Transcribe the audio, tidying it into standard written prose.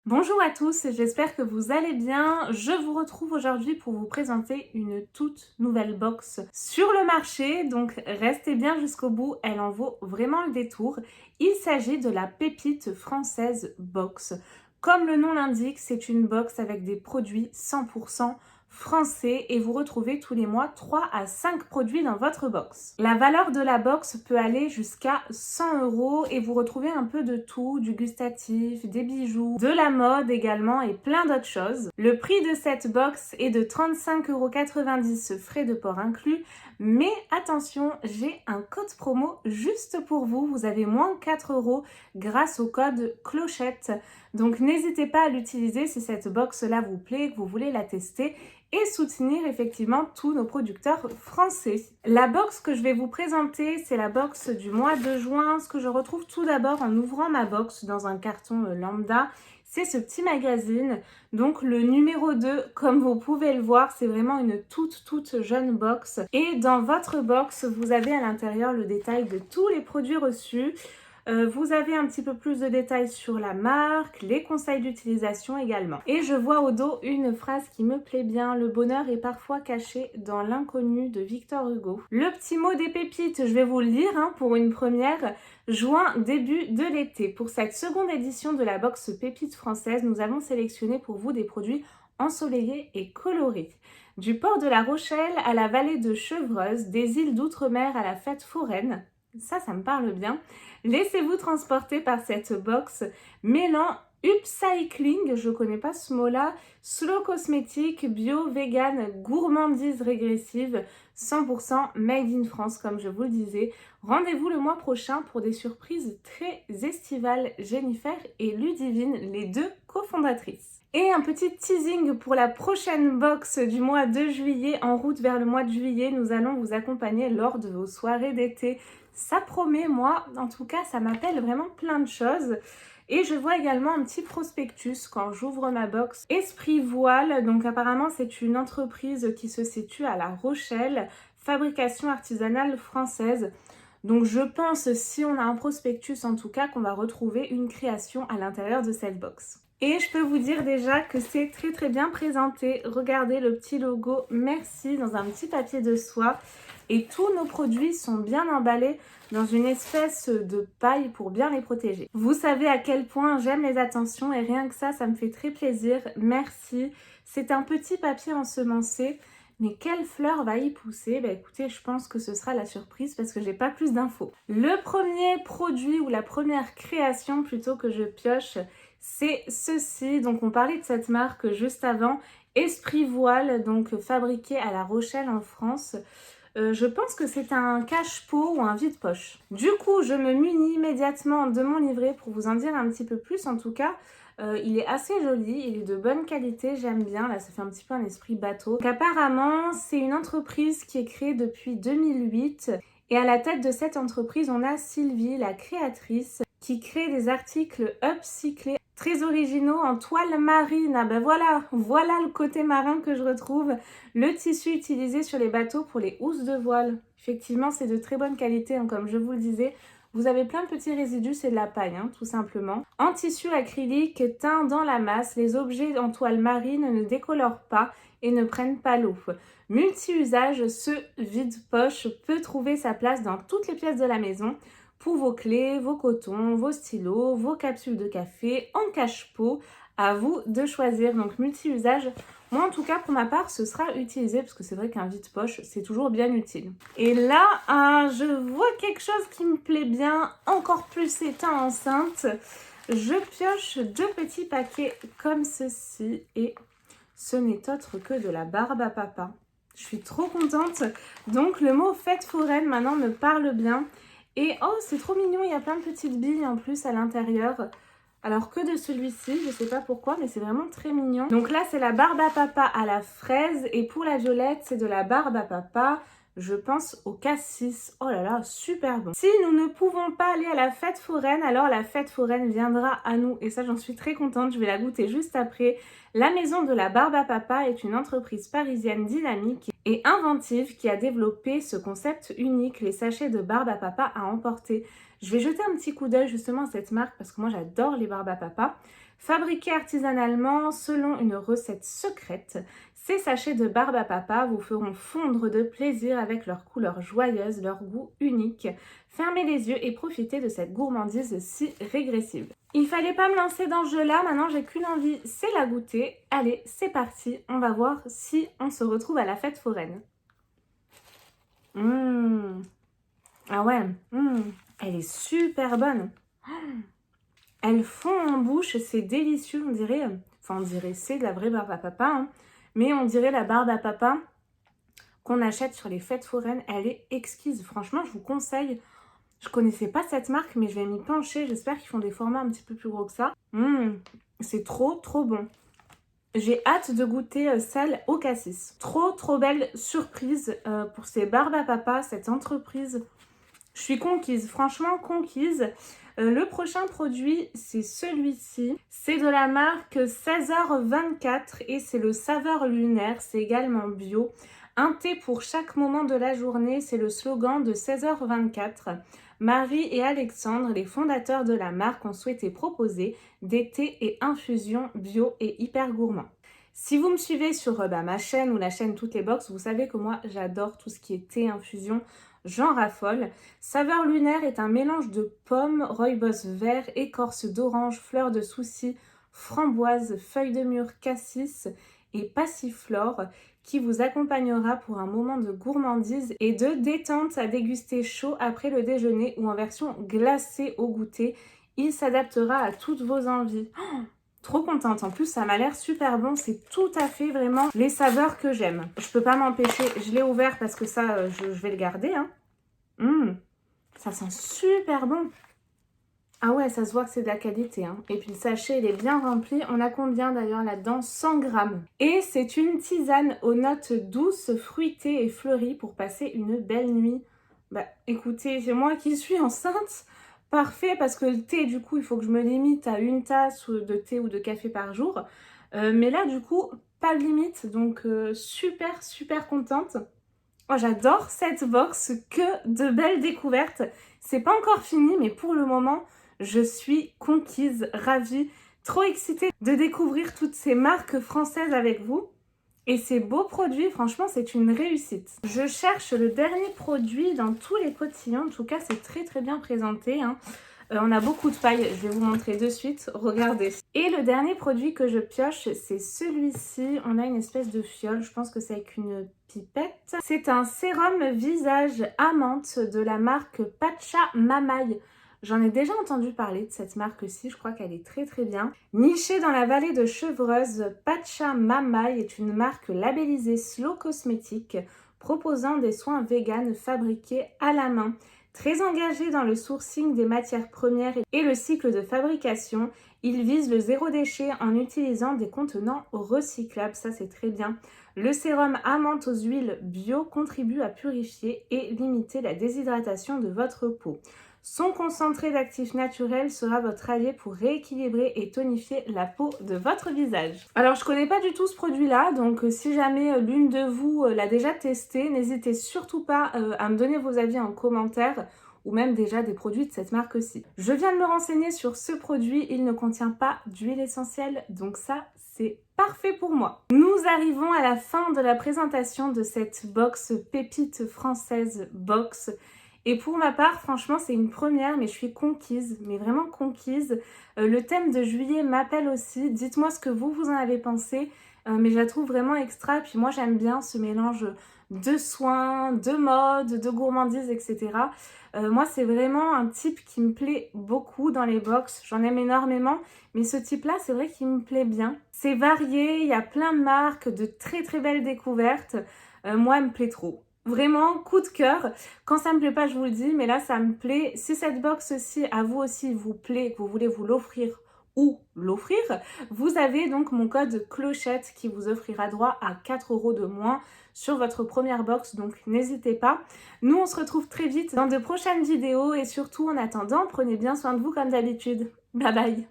Bonjour à tous, j'espère que vous allez bien. Je vous retrouve aujourd'hui pour vous présenter une toute nouvelle box sur le marché, donc restez bien jusqu'au bout, elle en vaut vraiment le détour. Il s'agit de la Pépite Française Box. Comme le nom l'indique, c'est une box avec des produits 100% français et vous retrouvez tous les mois 3 à 5 produits dans votre box. La valeur de la box peut aller jusqu'à 100 € et vous retrouvez un peu de tout, du gustatif, des bijoux, de la mode également et plein d'autres choses. Le prix de cette box est de 35,90 € frais de port inclus, mais attention, j'ai un code promo juste pour vous. Vous avez moins 4 € grâce au code clochette. Donc n'hésitez pas à l'utiliser si cette box-là vous plaît, que vous voulez la tester et soutenir effectivement tous nos producteurs français. La box que je vais vous présenter, c'est la box du mois de juin. Ce que je retrouve tout d'abord en ouvrant ma box dans un carton lambda, c'est ce petit magazine. Donc le numéro 2, comme vous pouvez le voir, c'est vraiment une toute jeune box. Et dans votre box, vous avez à l'intérieur le détail de tous les produits reçus. Vous avez un petit peu plus de détails sur la marque, les conseils d'utilisation également. Et je vois au dos une phrase qui me plaît bien: le bonheur est parfois caché dans l'inconnu, de Victor Hugo. Le petit mot des pépites, je vais vous le lire pour une première. Juin, début de l'été. Pour cette seconde édition de la box Pépites Française, nous avons sélectionné pour vous des produits ensoleillés et colorés. Du port de La Rochelle à la vallée de Chevreuse, des îles d'outre-mer à la fête foraine. Ça me parle bien. Laissez-vous transporter par cette box mêlant upcycling, je connais pas ce mot-là, slow cosmétique, bio, vegan, gourmandise régressive, 100% made in France comme je vous le disais. Rendez-vous le mois prochain pour des surprises très estivales. Jennifer et Ludivine, les deux cofondatrices. Et un petit teasing pour la prochaine box du mois de juillet. En route vers le mois de juillet, nous allons vous accompagner lors de vos soirées d'été. Ça promet, moi, en tout cas, ça m'appelle vraiment plein de choses. Et je vois également un petit prospectus quand j'ouvre ma box. Esprit Voile, donc apparemment c'est une entreprise qui se situe à La Rochelle, fabrication artisanale française. Donc je pense, si on a un prospectus en tout cas, qu'on va retrouver une création à l'intérieur de cette box. Et je peux vous dire déjà que c'est très bien présenté. Regardez le petit logo Merci dans un petit papier de soie. Et tous nos produits sont bien emballés dans une espèce de paille pour bien les protéger. Vous savez à quel point j'aime les attentions et rien que ça me fait très plaisir. Merci. C'est un petit papier ensemencé. Mais quelle fleur va y pousser? Écoutez, je pense que ce sera la surprise parce que j'ai pas plus d'infos. Le premier produit ou la première création plutôt que je pioche, c'est ceci. Donc on parlait de cette marque juste avant, Esprit Voile, donc fabriqué à La Rochelle en France. Je pense que c'est un cache-pot ou un vide-poche. Du coup, je me munis immédiatement de mon livret pour vous en dire un petit peu plus. En tout cas, il est assez joli, il est de bonne qualité, j'aime bien. Là, ça fait un petit peu un esprit bateau. Donc, apparemment, c'est une entreprise qui est créée depuis 2008. Et à la tête de cette entreprise, on a Sylvie, la créatrice, qui crée des articles upcyclés très originaux en toile marine. Ah ben voilà le côté marin que je retrouve. Le tissu utilisé sur les bateaux pour les housses de voile. Effectivement, c'est de très bonne qualité, comme je vous le disais. Vous avez plein de petits résidus, c'est de la paille, tout simplement. En tissu acrylique teint dans la masse, les objets en toile marine ne décolorent pas et ne prennent pas l'eau. Multi-usage, ce vide-poche peut trouver sa place dans toutes les pièces de la maison. Pour vos clés, vos cotons, vos stylos, vos capsules de café, en cache-pot, à vous de choisir. Donc multi-usage, moi en tout cas pour ma part ce sera utilisé parce que c'est vrai qu'un vide-poche c'est toujours bien utile. Et là je vois quelque chose qui me plaît bien, encore plus étant enceinte. Je pioche deux petits paquets comme ceci et ce n'est autre que de la barbe à papa. Je suis trop contente. Donc le mot fête foraine maintenant me parle bien. Et oh, c'est trop mignon, il y a plein de petites billes en plus à l'intérieur. Alors que de celui-ci, je sais pas pourquoi, mais c'est vraiment très mignon. Donc là, c'est la barbe à papa à la fraise. Et pour la violette, c'est de la barbe à papa, je pense, au cassis. Oh là là, super bon. Si nous ne pouvons pas aller à la fête foraine, alors la fête foraine viendra à nous. Et ça, j'en suis très contente, je vais la goûter juste après. La maison de la barbe à papa est une entreprise parisienne dynamique et inventive qui a développé ce concept unique, les sachets de barbe à papa à emporter. Je vais jeter un petit coup d'œil justement à cette marque parce que moi j'adore les barbes à papa. Fabriqués artisanalement selon une recette secrète, ces sachets de barbe à papa vous feront fondre de plaisir avec leur couleur joyeuse, leur goût unique. Fermez les yeux et profitez de cette gourmandise si régressive. Il fallait pas me lancer dans ce jeu-là, maintenant j'ai qu'une envie, c'est la goûter. Allez, c'est parti, on va voir si on se retrouve à la fête foraine. Ah ouais, elle est super bonne. Elle fond en bouche, c'est délicieux, on dirait, c'est de la vraie barbe à papa, hein, mais on dirait la barbe à papa qu'on achète sur les fêtes foraines. Elle est exquise, franchement, je vous conseille. Je connaissais pas cette marque, mais je vais m'y pencher. J'espère qu'ils font des formats un petit peu plus gros que ça. C'est trop, trop bon. J'ai hâte de goûter celle au cassis. Trop, trop belle surprise pour ces barbes à papa, cette entreprise. Je suis conquise, franchement conquise. Le prochain produit, c'est celui-ci. C'est de la marque 16h24 et c'est le saveur lunaire. C'est également bio. Un thé pour chaque moment de la journée, c'est le slogan de 16h24. Marie et Alexandre, les fondateurs de la marque, ont souhaité proposer des thés et infusions bio et hyper gourmands. Si vous me suivez sur ma chaîne ou la chaîne Toutes les Box, vous savez que moi j'adore tout ce qui est thé, infusion, j'en raffole. Saveur lunaire est un mélange de pommes, rooibos vert, écorce d'orange, fleurs de souci, framboise, feuilles de mûre, cassis et passiflore qui vous accompagnera pour un moment de gourmandise et de détente à déguster chaud après le déjeuner ou en version glacée au goûter. Il s'adaptera à toutes vos envies. Trop contente, en plus ça m'a l'air super bon, c'est tout à fait vraiment les saveurs que j'aime. Je peux pas m'empêcher, je l'ai ouvert parce que ça je vais le garder. Ça sent super bon. Ah ouais, ça se voit que c'est de la qualité. Et puis le sachet, il est bien rempli. On a combien d'ailleurs là-dedans? 100 grammes. Et c'est une tisane aux notes douces, fruitées et fleuries pour passer une belle nuit. Bah écoutez, c'est moi qui suis enceinte. Parfait, parce que le thé, du coup, il faut que je me limite à une tasse de thé ou de café par jour. Mais là, du coup, pas de limite. Donc super, super contente. Oh, j'adore cette box, que de belles découvertes. C'est pas encore fini, mais pour le moment, je suis conquise, ravie, trop excitée de découvrir toutes ces marques françaises avec vous. Et ces beaux produits, franchement, c'est une réussite. Je cherche le dernier produit dans tous les cotillons. En tout cas, c'est très très bien présenté. On a beaucoup de paille, je vais vous montrer de suite, regardez. Et le dernier produit que je pioche, c'est celui-ci. On a une espèce de fiole, je pense que c'est avec une pipette. C'est un sérum visage amande de la marque Pacha Mamaï. J'en ai déjà entendu parler de cette marque-ci, je crois qu'elle est très très bien. Nichée dans la vallée de Chevreuse, Pacha Mamaï est une marque labellisée Slow Cosmétique proposant des soins véganes fabriqués à la main. Très engagé dans le sourcing des matières premières et le cycle de fabrication, il vise le zéro déchet en utilisant des contenants recyclables, ça c'est très bien. Le sérum amande aux huiles bio contribue à purifier et limiter la déshydratation de votre peau. Son concentré d'actifs naturels sera votre allié pour rééquilibrer et tonifier la peau de votre visage. Alors je connais pas du tout ce produit là, donc si jamais l'une de vous l'a déjà testé, n'hésitez surtout pas à me donner vos avis en commentaire ou même déjà des produits de cette marque-ci. Je viens de me renseigner sur ce produit, il ne contient pas d'huile essentielle, donc ça c'est parfait pour moi. Nous arrivons à la fin de la présentation de cette box pépite française box. Et pour ma part, franchement, c'est une première, mais je suis conquise, mais vraiment conquise. Le thème de juillet m'appelle aussi. Dites-moi ce que vous en avez pensé, mais je la trouve vraiment extra. Et puis moi, j'aime bien ce mélange de soins, de mode, de gourmandise, etc. Moi, c'est vraiment un type qui me plaît beaucoup dans les box. J'en aime énormément, mais ce type-là, c'est vrai qu'il me plaît bien. C'est varié, il y a plein de marques, de très très belles découvertes. Moi, elle me plaît trop. Vraiment, coup de cœur. Quand ça me plaît pas, je vous le dis, mais là, ça me plaît. Si cette box-ci, à vous aussi, vous plaît, que vous voulez vous l'offrir ou l'offrir, vous avez donc mon code clochette qui vous offrira droit à 4 € de moins sur votre première box, donc n'hésitez pas. Nous, on se retrouve très vite dans de prochaines vidéos et surtout, en attendant, prenez bien soin de vous comme d'habitude. Bye bye!